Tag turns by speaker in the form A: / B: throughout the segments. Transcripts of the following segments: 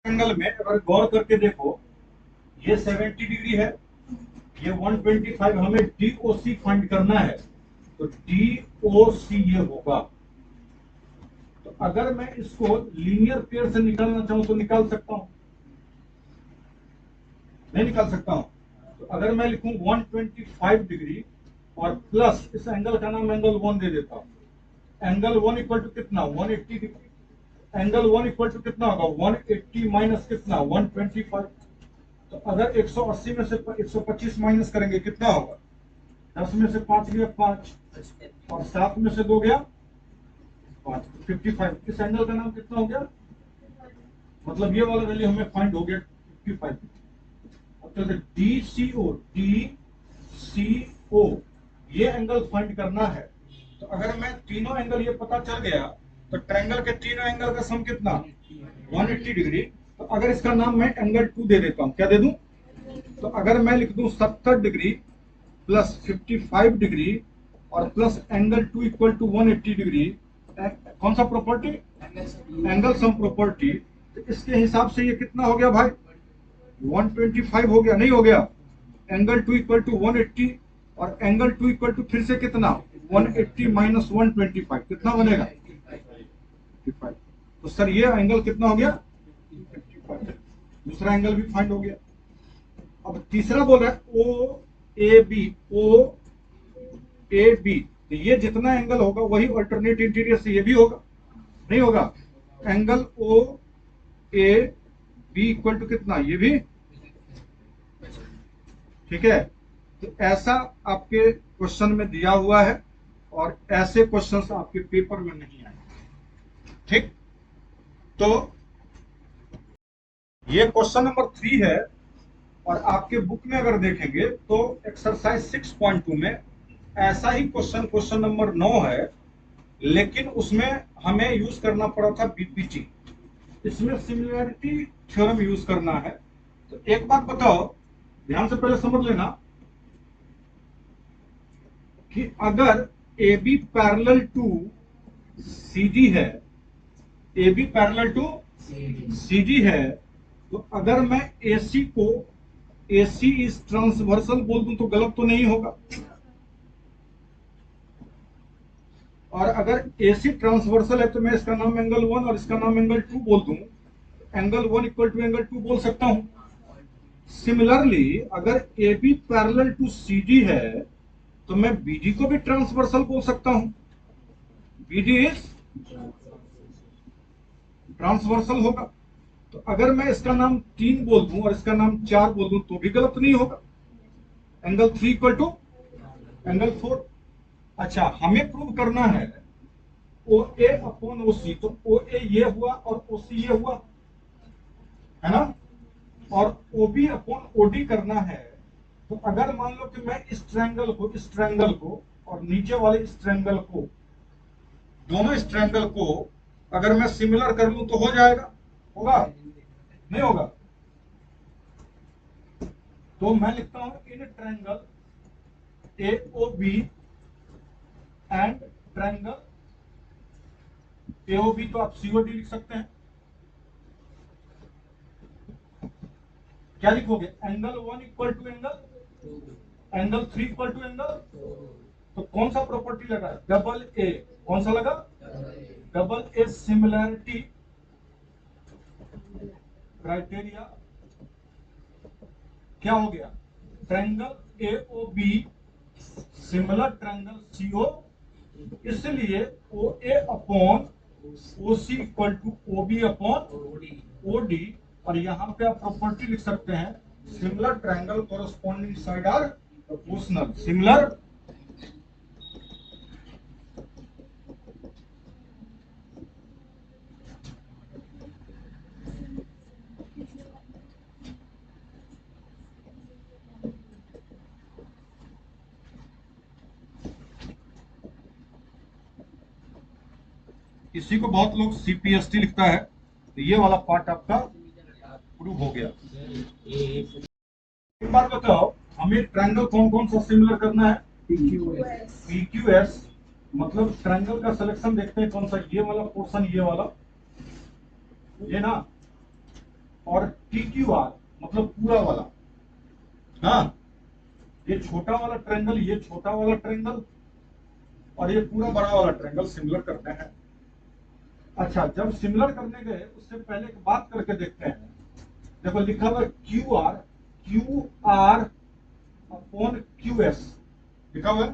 A: Angle में अगर गौर करके देखो, ये 70 डिग्री है, ये 125, हमें DOC फाइंड करना है, तो DOC ये होगा। तो अगर मैं इसको लीनियर पेयर से निकालना चाहूं तो निकाल सकता हूं, नहीं निकाल सकता हूं। तो अगर मैं लिखूं 125 डिग्री और प्लस इस एंगल का नाम एंगल 1 दे देता हूं। एंगल 1 इक्वल टू कितना, 180 डिग्री। एंगल 1 इक्वल टू कितना होगा, 180 माइनस कितना, 125। तो अगर 180 में से 125 माइनस करेंगे कितना होगा, 10 में से 5 गया 5 और 7 में से 2 गया 5, 55। इस एंगल का नाम कितना हो गया, मतलब ये वाला वैल्यू हमें फाइंड हो गया 55। अब चलते DCO ये एंगल फाइंड करना है। तो अगर मैं तीनों एंगल ये पता चल गया तो ट्रायंगल के तीनों एंगल का सम कितना, 180 डिग्री। तो अगर इसका नाम मैं एंगल 2 दे देता हूं, क्या दे दूं, तो अगर मैं लिख दूं 70 डिग्री प्लस 55 डिग्री और plus angle 2 equal to 180 degree, कौन सा प्रॉपर्टी, एंगल सम प्रॉपर्टी। तो इसके हिसाब से ये कितना हो गया भाई, 125 हो गया, नहीं हो गया। एंगल 2 इक्वल टू 180 और एंगल 2 इक्वल टू फिर से कितना, 180 माइनस 125 कितना बनेगा, 55। तो सर ये एंगल कितना हो गया, 55। दूसरा एंगल भी फाइंड हो गया। अब तीसरा बोल रहा है OAB। तो ये जितना एंगल होगा वही अल्टरनेट इंटीरियर से ये भी होगा, नहीं होगा। एंगल OAB इक्वल टू कितना, ये भी, ठीक है। तो ऐसा आपके क्वेश्चन में दिया हुआ है और ऐसे क्वेश्चंस आपके पेपर में नहीं आए, ठीक। तो ये क्वेश्चन नंबर 3 है और आपके बुक में अगर देखेंगे तो एक्सरसाइज 6.2 में ऐसा ही क्वेश्चन नंबर 9 है, लेकिन उसमें हमें यूज करना पड़ा था BPT। इसमें सिमिलैरिटी थ्योरम यूज करना है। तो एक बात बताओ, ध्यान से पहले समझ लेना कि अगर AB पैरेलल टू CG है, AB पैरेलल टू CG है, तो अगर मैं AC को AC इज ट्रांसवर्सल बोल दूं तो गलत तो नहीं होगा। और अगर AC ट्रांसवर्सल है तो मैं इसका नाम एंगल 1 और इसका नाम एंगल 2 बोल दूं, एंगल 1 इक्वल टू एंगल 2 बोल सकता हूं। सिमिलरली अगर AB पैरेलल टू CG है तो मैं BG को भी ट्रांसवर्सल बोल सकता हूं, BG इज ट्रांसवर्सल होगा। तो अगर मैं इसका नाम 3 बोल दूं और इसका नाम 4 बोल दूं तो भी गलत नहीं होगा। Angle 3 equal to angle 4। अच्छा, हमें प्रूव करना है OA अपॉन OC। तो OA ये हुआ और OC ये हुआ, है ना। और OB अपॉन OD करना है। तो अगर मान लो कि मैं इस ट्रायंगल को और नीचे वाले इस ट्रायंगल को, दोनों इस ट्रायंगल को अगर मैं सिमिलर कर लूं तो हो जाएगा, होगा, नहीं होगा। तो मैं लिखता हूं in triangle AOB and triangle AOB, तो आप COD लिख सकते हैं। क्या लिखोगे, angle 1 equal to angle 3 equal to angle, तो कौन सा प्रॉपर्टी लगा, डबल A। कौन सा लगा, डबल A सिमिलैरिटी क्राइटेरिया। क्या हो गया, triangle AOB similar triangle CO, इसलिए OA upon OC equal to OB upon OD। और यहां पे आप प्रॉपर्टी लिख सकते हैं, similar triangle corresponding side are proportional. Similar इसी को बहुत लोग CPST लिखता है। तो ये वाला पार्ट आपका प्रूव हो गया। एक बात बताओ, हमें ट्रायंगल कौन कौन सा सिमिलर करना है, PQS। मतलब ट्रायंगल का सिलेक्शन देखते हैं कौन सा, ये वाला पोर्शन, ये वाला, ये ना। और टी क्यू आर मतलब पूरा वाला, हाँ, ये छोटा वाला ट्रायंगल, ये छोटा वाला ट्रायंगल और ये पूरा बड़ा वाला ट्रायंगल सिमिलर करना है। अच्छा, जब सिमिलर करने गए उससे पहले एक बात करके देखते हैं। देखो लिखा हुआ Q R upon Q S, लिखा हुआ है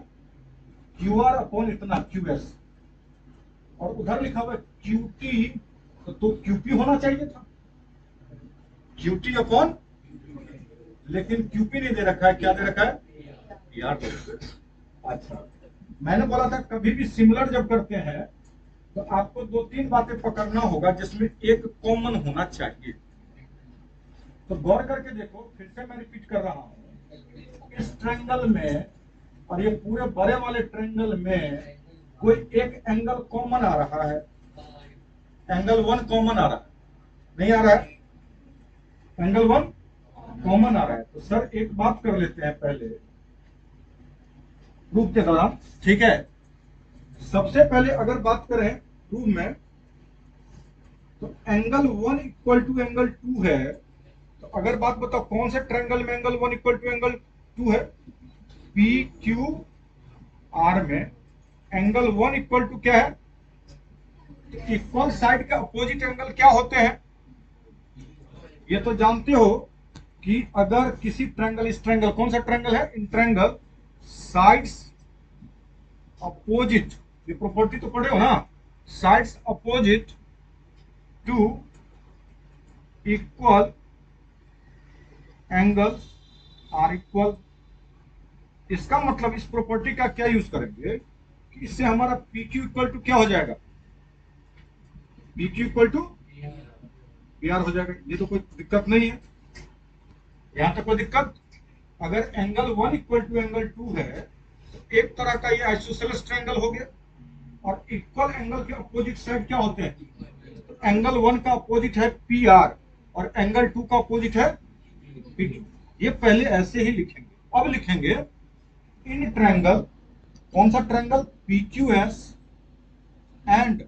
A: क्यू आर अपॉन इतना क्यू एस, और उधर लिखा हुआ क्यू टी, तो क्यूपी होना चाहिए था, क्यूटी अपॉन, लेकिन क्यूपी नहीं दे रखा है, क्या दे रखा है, यार। अच्छा, मैंने बोला था कभी भी सिमिलर जब करते हैं तो आपको दो तीन बातें पकड़ना होगा जिसमें एक कॉमन होना चाहिए। तो गौर करके देखो, फिर से मैं रिपीट कर रहा हूं, इस ट्रायंगल में और ये पूरे बड़े वाले ट्रायंगल में कोई एक एंगल कॉमन आ रहा है, एंगल 1 कॉमन आ रहा है, नहीं आ रहा है, एंगल 1 कॉमन आ रहा है। तो सर एक बात कर लेते हैं पहले प्रूफ के दौरान, ठीक है। सबसे पहले अगर बात करें प्रूफ में, तो एंगल 1 इक्वल टू एंगल 2 है। तो अगर बात बताओ कौन से ट्रायंगल में एंगल 1 इक्वल टू एंगल 2 है, पी क्यू आर में एंगल 1 इक्वल टू क्या है, तो इक्वल साइड का अपोजिट एंगल क्या होते हैं, ये तो जानते हो कि अगर किसी ट्रायंगल, इस ट्रायंगल, कौन सा ट्रायंगल है, इन ट्रायंगल साइड्स अपोजिट, ये प्रॉपर्टी तो पढ़े हो ना, sides opposite to equal angles are equal. इसका मतलब इस प्रॉपर्टी का क्या यूज करेंगे कि इससे हमारा पी क्यू इक्वल टू क्या हो जाएगा, P Q equal to P R हो जाएगा। ये तो कोई दिक्कत नहीं है, यहां तक कोई दिक्कत। अगर एंगल 1 इक्वल टू एंगल 2 है तो एक तरह का ये आइसोसेलेस ट्रायंगल हो गया, और इक्वल एंगल के अपोजिट साइड क्या होते हैं, तो एंगल 1 का अपोजिट है पी आर और एंगल 2 का अपोजिट है पी क्यू। ये पहले ऐसे ही लिखेंगे। अब लिखेंगे इन ट्रायंगल, कौन सा triangle, P Q S and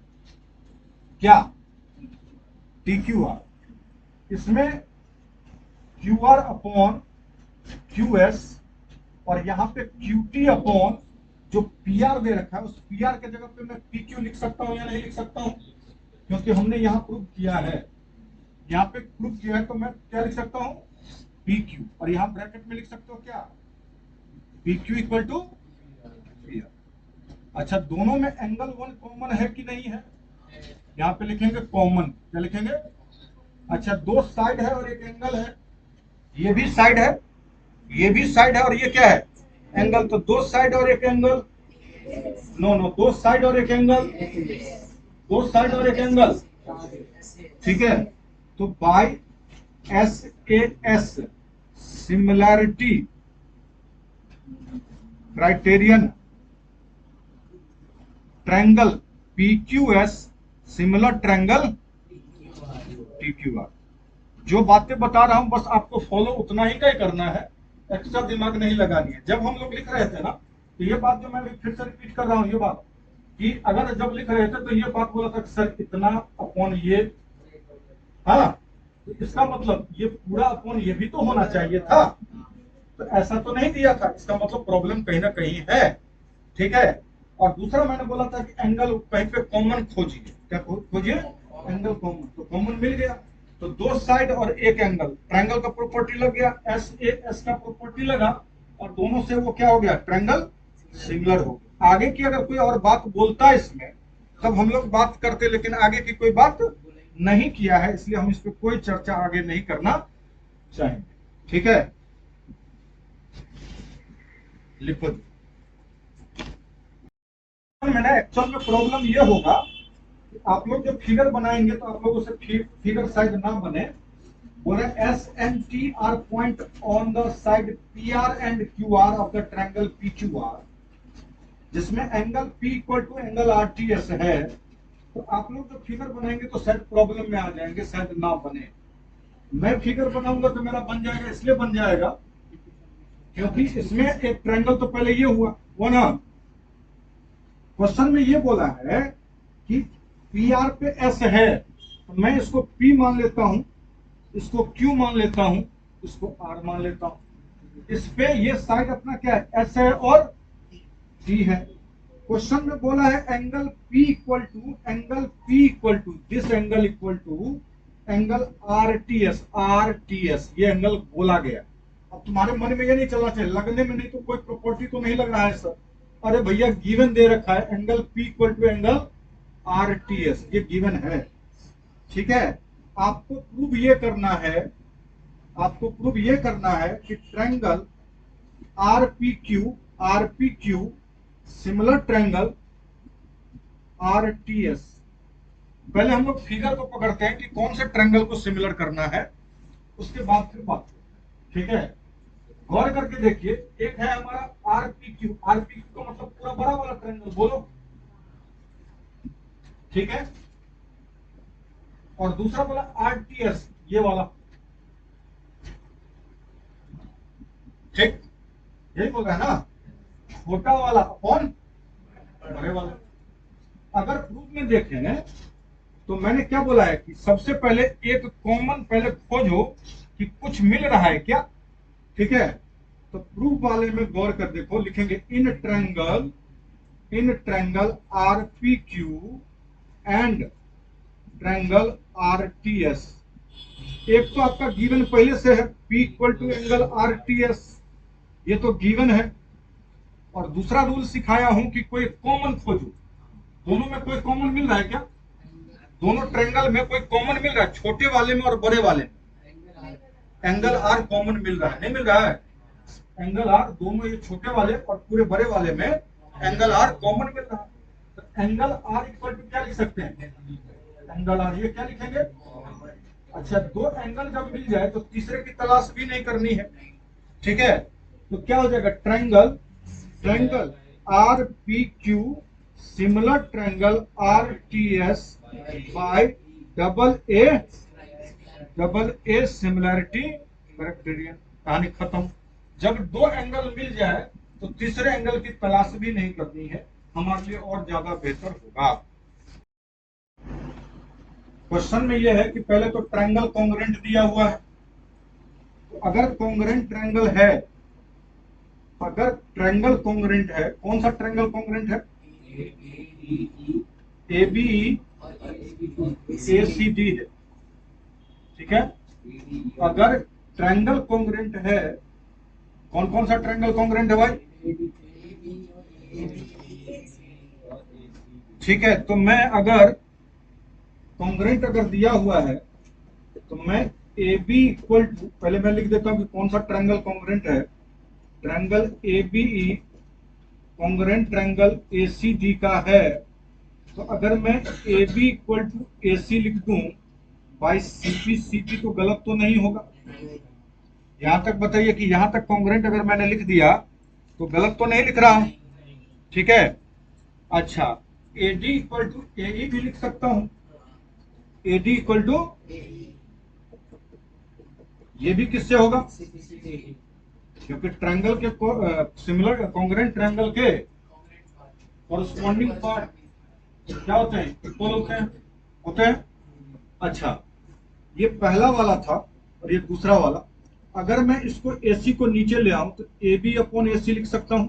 A: क्या, टी क्यू आर, इसमें Q R upon Q S और यहां पे क्यू टी अपॉन जो पी आर दे रखा है, उस पी आर के जगह पे मैं पी क्यू लिख सकता हूं या नहीं लिख सकता हूं, क्योंकि हमने यहां प्रूव किया है, यहां पे प्रूव किया है, तो मैं क्या लिख सकता हूं, पी क्यू, और यहां ब्रैकेट में लिख सकते हो क्या, P Q equal to P R. अच्छा, दोनों में एंगल 1 कॉमन है कि नहीं है, यहां पे लिखेंगे कॉमन, क्या लिखेंगे, अच्छा, दो साइड है और एक एंगल है, ये भी साइड है, ये भी साइड है, और ये क्या है, एंगल। तो दो साइड और एक एंगल, नो नो, दो साइड और एक एंगल, दो साइड और एक एंगल, ठीक है। तो by S A S similarity criterion triangle P Q S similar triangle T Q R. जो बातें बता रहा हूं बस आपको फॉलो उतना ही का ही करना है, एक्स्ट्रा दिमाग नहीं लगानी है। जब हम लोग लिख रहे थे ना, तो ये बात जो मैं फिर से रिपीट कर रहा हूं, ये बात कि अगर जब लिख रहे थे तो ये बात बोला था कि सर इतना अपॉन ये, हाँ, तो इसका मतलब ये पूरा अपॉन ये भी तो होना चाहिए था, तो ऐसा तो नहीं दिया था, इसका मतलब प्रॉब्लम कहीं ना कहीं है, ठीक है। और दूसरा मैंने बोला था कि एंगल कहीं पे कॉमन खोजिए, क्या खोजिए, एंगल कॉमन, तो कॉमन मिल गया। तो दो साइड और एक एंगल, ट्रायंगल का प्रॉपर्टी लग गया, एस ए एस का प्रॉपर्टी लगा, और दोनों से वो क्या हो गया, ट्रायंगल सिमिलर हो गया। आगे की अगर कोई और बात बोलता है इसमें तब हम लोग बात करते, लेकिन आगे की कोई बात नहीं किया है, इसलिए हम इस पर कोई चर्चा आगे नहीं करना चाहेंगे, ठीक है। लिखो, मैंने एक्चुअल में प्रॉब्लम ये होगा, आप लोग जब फिगर बनाएंगे तो आप लोगों से फिगर साइड ना बने, बोले S and T are point on the side P R and Q R of the triangle P Q R, जिसमें angle P equal to angle R T S है। तो आप लोग जब फिगर बनाएंगे तो शायद प्रॉब्लम में आ जाएंगे, शायद ना बने। मैं फिगर बनाऊंगा तो मेरा बन जाएगा, इसलिए बन जाएगा क्योंकि इसमें एक ट्रायंगल तो पहले ये हुआ वो ना, क्वेश्चन में ये बोला है कि पी आर पे एस है, तो मैं इसको पी मान लेता हूं, इसको Q मान लेता हूं, इसको R मान लेता हूं। इस पे ये साइड अपना क्या है, S है और T है। क्वेश्चन में बोला है angle P equal to this angle equal to angle RTS। ये एंगल बोला गया। अब तुम्हारे मन में ये नहीं चलना चाहिए, लगने में नहीं तो कोई प्रॉपर्टी तो नहीं लग रहा है सर। अरे भैया गिवन दे रखा है angle P equal to angle RTS, ये गिवन है। ठीक है, आपको प्रूव ये करना है, कि triangle RPQ similar triangle RTS। पहले हम लोग फिगर को पकड़ते हैं कि कौन से ट्रायंगल को सिमिलर करना है, उसके बाद फिर बात। ठीक है, गौर करके देखिए, एक है हमारा RPQ का मतलब पूरा बड़ा वाला ट्रायंगल बोलो, ठीक है, और दूसरा बोला RTS, ये वाला। ठीक, यही बोल रहा है ना, छोटा वाला अपॉन बड़े वाला। अगर प्रूफ में देखें तो मैंने क्या बोला है कि सबसे पहले एक कॉमन पहले खोजो कि कुछ मिल रहा है क्या। ठीक है, तो प्रूफ वाले में गौर कर देखो, लिखेंगे in triangle RPQ and triangle RTS। एक तो आपका गिवन पहले से है P equal to angle RTS, ये तो गिवन है। और दूसरा रूल सिखाया हूं कि कोई कॉमन खोजो। दोनों में कोई कॉमन मिल रहा है क्या? दोनों ट्रायंगल में कोई कॉमन मिल रहा है, छोटे वाले में और बड़े वाले में एंगल R कॉमन मिल रहा है, नहीं मिल रहा है? एंगल R दोनों, ये छोटे वाले और पूरे बड़े वाले में एंगल R कॉमन मिल रहा है। तो एंगल R इक्वल टू क्या लिख सकते हैं? एंगल R, ये क्या लिखेंगे? अच्छा, दो एंगल जब मिल जाए तो तीसरे की तलाश भी नहीं करनी है। ठीक है, तो क्या हो जाएगा, triangle RPQ similar triangle RTS bye double A similarity criterion. कहानी खत्म। जब दो एंगल मिल जाए तो तीसरे एंगल की तलाश भी नहीं करनी है, हमारे लिए और ज्यादा बेहतर होगा। क्वेश्चन में यह है कि पहले तो ट्रायंगल कॉन्ग्रुएंट दिया हुआ है, तो अगर कॉन्ग्रुएंट ट्रायंगल है, कौन सा ट्रायंगल कॉन्ग्रुएंट है? ABE ACD है। ठीक है, अगर ट्रायंगल कॉन्ग्रुएंट है, कौन कौन सा ट्रायंगल कॉन्ग्रुएंट है भाई? ठीक है, तो मैं अगर कॉन्ग्रुएंट अगर दिया हुआ है तो मैं AB इक्वल टू, पहले मैं लिख देता हूं कि कौन सा ट्रायंगल कॉन्ग्रुएंट है। Triangle ABE congruent triangle ACD का है। तो अगर मैं AB इक्वल टू AC लिख दूं बाई CP तो गलत तो नहीं होगा? यहां तक बताइए कि यहां तक कॉन्ग्रुएंट अगर मैंने लिख दिया तो गलत तो नहीं लिख रहा हूं? ठीक है, अच्छा, AD इक्वल टू AE भी लिख सकता हूं। AD इक्वल टू, ये भी किससे होगा? क्योंकि ट्रायंगल के सिमिलर कॉन्ग्रुएंट ट्रायंगल के कॉरस्पॉन्डिंग पार्ट क्या होते हैं? इक्वल होते हैं। अच्छा, ये पहला वाला था और ये दूसरा वाला। अगर मैं इसको AC को नीचे ले आऊं तो AB अपॉन AC लिख सकता हूं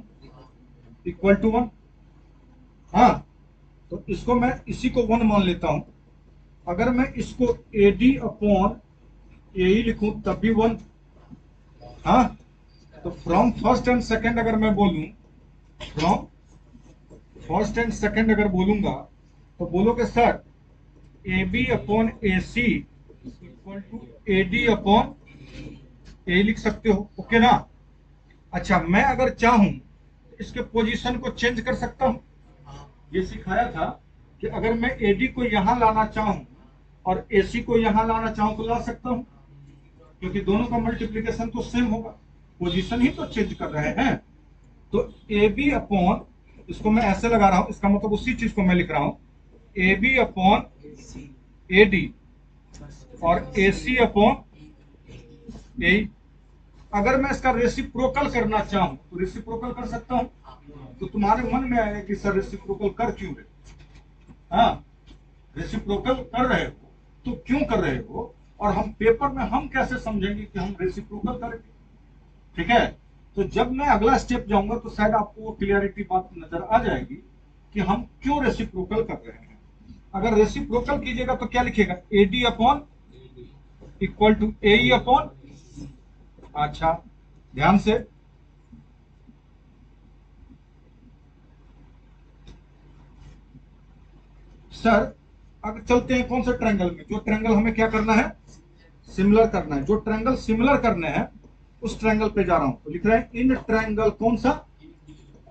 A: इक्वल टू 1। हाँ, तो इसको मैं इसी को 1 मान लेता हूं। अगर मैं इसको AD अपॉन AE लिखूं तब भी 1। हाँ, तो फ्रॉम फर्स्ट एंड सेकंड अगर मैं बोलूं, अगर बोलूंगा तो बोलोगे sir AB upon AC equal to AD upon A लिख सकते हो, ओके ना? अच्छा, मैं अगर चाहूं तो इसके पोजीशन को चेंज कर सकता हूं। ये सिखाया था कि अगर मैं AD को यहां लाना चाहूं और AC को यहां लाना चाहूं तो ला सकता हूं, क्योंकि दोनों का मल्टीप्लीकेशन तो सेम होगा, पोजीशन ही तो चेंज कर रहे हैं। तो AB अपॉन, इसको मैं ऐसे लगा रहा हूं, इसका मतलब उसी चीज को मैं लिख रहा हूं, AB अपॉन AD और AC अपॉन AE। अगर मैं इसका रेसिप्रोकल करना चाहूं तो रेसिप्रोकल कर सकता हूं। तो तुम्हारे मन में आएगा कि सर रेसिप्रोकल कर क्यों रहे? हाँ, रेसिप्रोकल कर रहे हो तो क्यों कर रहे हो, और हम पेपर में हम कैसे समझेंगे कि हम रेसिप्रोकल करेंगे। ठीक है, तो जब मैं अगला स्टेप जाऊंगा तो शायद आपको वो क्लियरिटी बात नजर आ जाएगी कि हम क्यों रेसिप्रोकल कर रहे हैं। अगर रेसिप्रोकल कीजिएगा तो क्या लिखिएगा, AD upon equal to AE upon, अच्छा ध्यान से, सर अब चलते हैं कौन सा ट्रायंगल में, जो ट्रायंगल हमें क्या करना है, सिमिलर करना है। जो ट्रायंगल सिमिलर करने हैं उस ट्रायंगल पे जा रहा हूं, तो लिख रहे हैं इन ट्रायंगल कौन सा,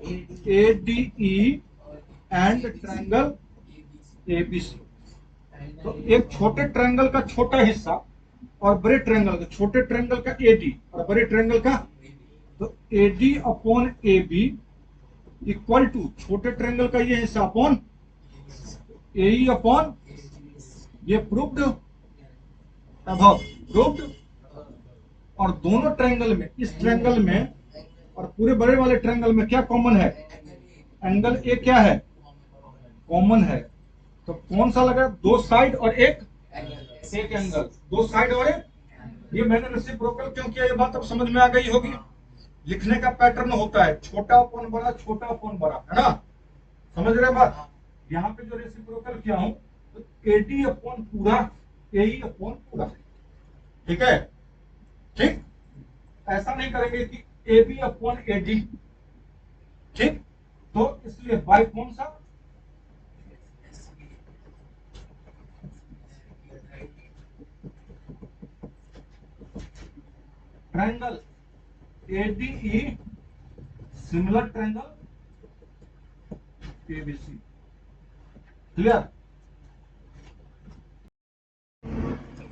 A: ADE एंड ट्रायंगल ABC। तो एक छोटे ट्रायंगल का छोटा हिस्सा और बड़े ट्रायंगल का, छोटे ट्रायंगल का AD और बड़े ट्रायंगल का, तो AD upon AB equal to छोटे ट्रायंगल का ये हिस्सा अपॉन AE अपॉन, ये प्रूव्ड, अबव प्रूव्ड। और दोनों ट्रायंगल में, इस ट्रायंगल में और पूरे बड़े वाले ट्रायंगल में क्या कॉमन है, एंगल ए क्या है, कॉमन है। तो कौन सा लगा, दो साइड और एक एंगल, दो साइड और एक, ये मैंने रेसिप्रोकल क्यों किया, ये बात अब समझ में आ गई होगी। लिखने का पैटर्न होता है छोटा अपॉन बड़ा, छोटा अपॉन बड़ा, है ना, समझ रहे बात। यहाँ पे जो रेसिप्रोकल किया हूं तो AD अपॉन पूरा, AE अपॉन पूरा, ठीक है। ठीक, ऐसा नहीं करेंगे कि AB अपॉन AD, ठीक। तो इसलिए बाय कौन सा, triangle ADE similar triangle ABC, clear.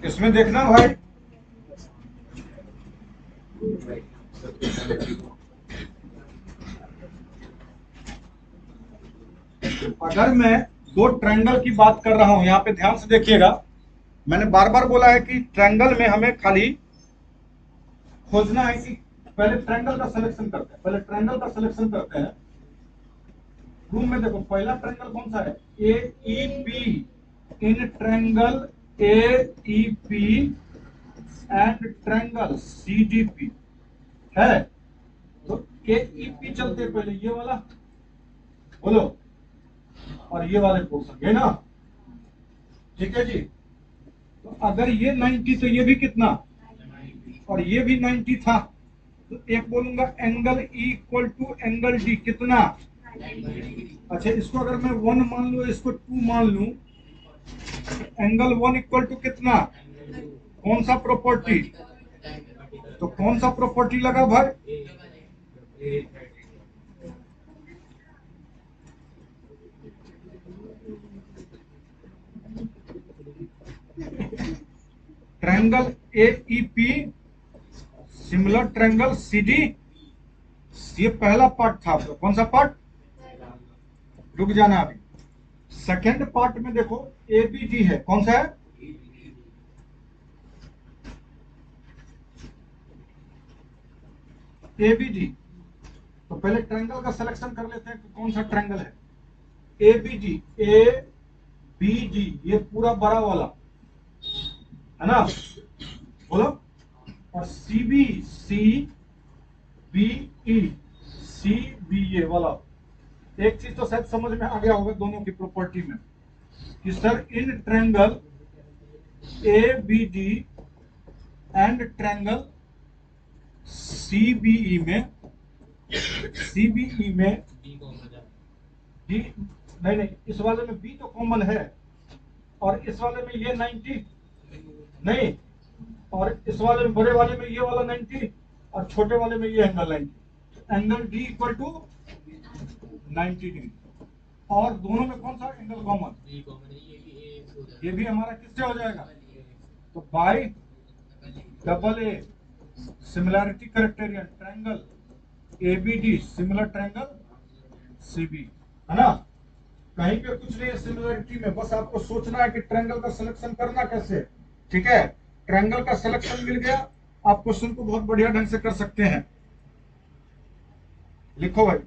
A: इसमें देखना भाई, अगर मैं दो ट्रायंगल की बात कर रहा हूं, यहां पे ध्यान से देखिएगा, मैंने बार बार बोला है कि ट्रायंगल में हमें खाली खोजना है कि पहले ट्रायंगल का सिलेक्शन करते हैं, पहले ट्रायंगल का सिलेक्शन करते हैं। रूम में देखो पहला ट्रायंगल कौन सा है, AEP in triangle AEP and triangle CDP है। तो AEP चलते पहले ये वाला, बोलो, और ये वाले पोर्शन, है ना, ठीक है जी। तो अगर ये 90 तो ये भी कितना, और ये भी 90 था, तो एक बोलूंगा angle E equal to angle D कितना, अच्छा इसको अगर मैं 1 मान लू, इसको 2 मान लू, एंगल 1 इक्वल टू कितना, कौन सा प्रॉपर्टी, तो कौन सा प्रॉपर्टी लगा भाई, triangle AEP similar triangle CD, ये पहला पार्ट था आपका, कौन सा पार्ट, रुक जाना अभी। सेकेंड पार्ट में देखो ABD है, कौन सा है, ABD। तो पहले ट्रायंगल का सिलेक्शन कर लेते हैं कि कौन सा ट्रायंगल है, ABD, ABD ये पूरा बड़ा वाला है ना, बोलो, और CB ये वाला। एक चीज तो शायद समझ में आ गया होगा दोनों की प्रॉपर्टी में कि sir in triangle ABD and triangle CBE में D, नहीं इस वाले में B तो कॉमन है, और इस वाले में ये 90 नहीं, और इस वाले में, बड़े वाले में ये वाला 90 और छोटे वाले में ये angle 90, angle D equal to 90 degree. और दोनों में कौन सा एंगल कॉमन, ये भी हमारा किससे हो जाएगा, तो bye double A similarity criterion triangle ABD similar triangle CB, है ना। कहीं पे कुछ नहीं है सिमिलरिटी में, बस आपको सोचना है कि ट्रायंगल का सिलेक्शन करना कैसे, ठीक है। ट्रायंगल का सिलेक्शन मिल गया, आप क्वेश्चन को बहुत बढ़िया ढंग से कर सकते हैं। लिखो भाई।